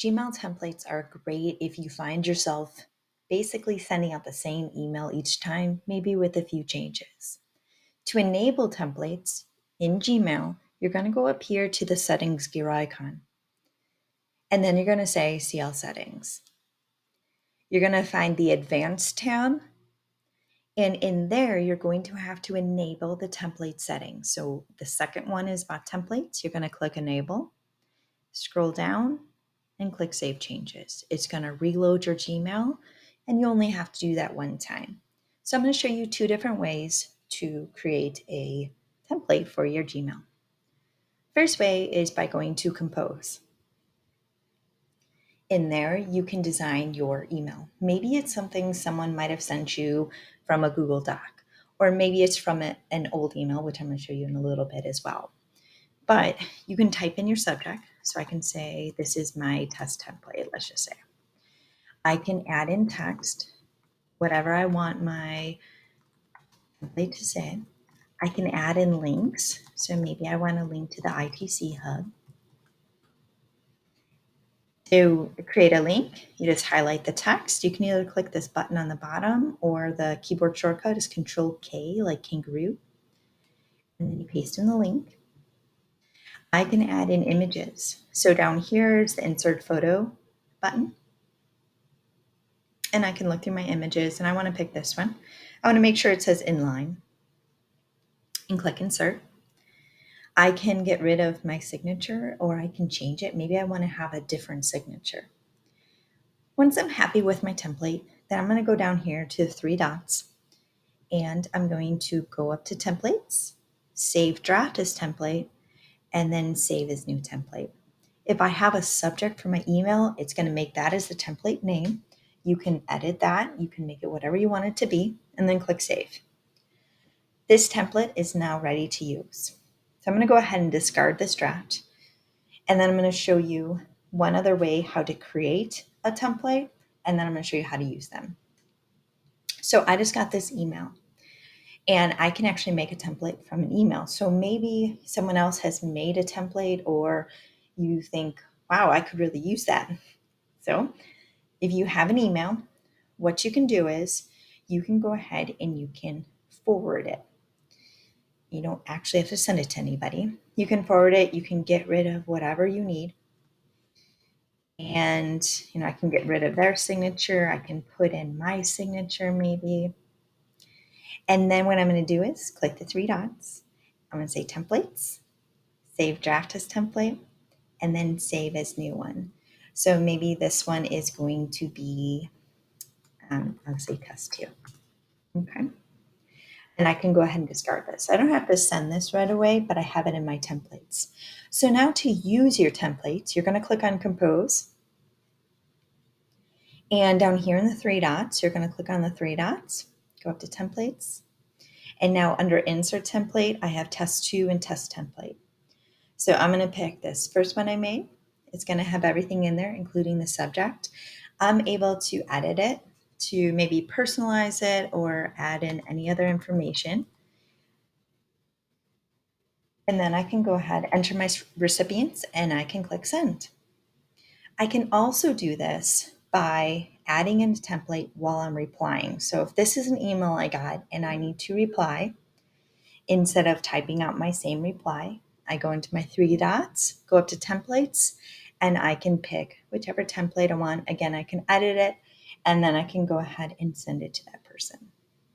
Gmail templates are great if you find yourself basically sending out the same email each time, maybe with a few changes. To enable templates in Gmail, you're going to go up here to the settings gear icon, and then you're going to say CL settings. You're going to find the advanced tab, and in there, you're going to have to enable the template settings. So the second one is about templates. You're going to click enable, scroll down, and click Save Changes. It's going to reload your Gmail, and you only have to do that one time. So I'm going to show you two different ways to create a template for your Gmail. First way is by going to Compose. In there, you can design your email. Maybe it's something someone might have sent you from a Google Doc, or maybe it's from an old email, which I'm going to show you in a little bit as well. But you can type in your subject. So I can say, this is my test template, let's just say. I can add in text, whatever I want my template to say. I can add in links. So maybe I want a link to the ITC hub. To create a link, you just highlight the text. You can either click this button on the bottom, or the keyboard shortcut is Control K, like kangaroo. And then you paste in the link. I can add in images. So down here is the insert photo button. And I can look through my images, and I want to pick this one. I want to make sure it says inline, and click insert. I can get rid of my signature, or I can change it. Maybe I want to have a different signature. Once I'm happy with my template, then I'm going to go down here to the three dots, and I'm going to go up to templates, save draft as template, and then save as new template. If I have a subject for my email, it's going to make that as the template name. You can edit that. You can make it whatever you want it to be, and then click save. This template is now ready to use. So I'm going to go ahead and discard this draft. And then I'm going to show you one other way how to create a template, and then I'm going to show you how to use them. So I just got this email, and I can actually make a template from an email. So maybe someone else has made a template, or you think, wow, I could really use that. So if you have an email, what you can do is you can go ahead and you can forward it. You don't actually have to send it to anybody. You can forward it. You can get rid of whatever you need. And, I can get rid of their signature. I can put in my signature maybe. And then what I'm going to do is click the three dots. I'm going to say templates, save draft as template, and then save as new one. So maybe this one is going to be, I'll say test 2. Okay. And I can go ahead and discard this. I don't have to send this right away, but I have it in my templates. So now to use your templates, you're going to click on Compose. And down here in the three dots, you're going to click on the three dots, go up to Templates. And now under Insert Template, I have Test 2 and Test Template. So I'm going to pick this first one I made. It's going to have everything in there, including the subject. I'm able to edit it to maybe personalize it or add in any other information. And then I can go ahead, enter my recipients, and I can click send. I can also do this by adding in a template while I'm replying. So if this is an email I got and I need to reply, instead of typing out my same reply, I go into my three dots, go up to templates, and I can pick whichever template I want. Again, I can edit it, and then I can go ahead and send it to that person.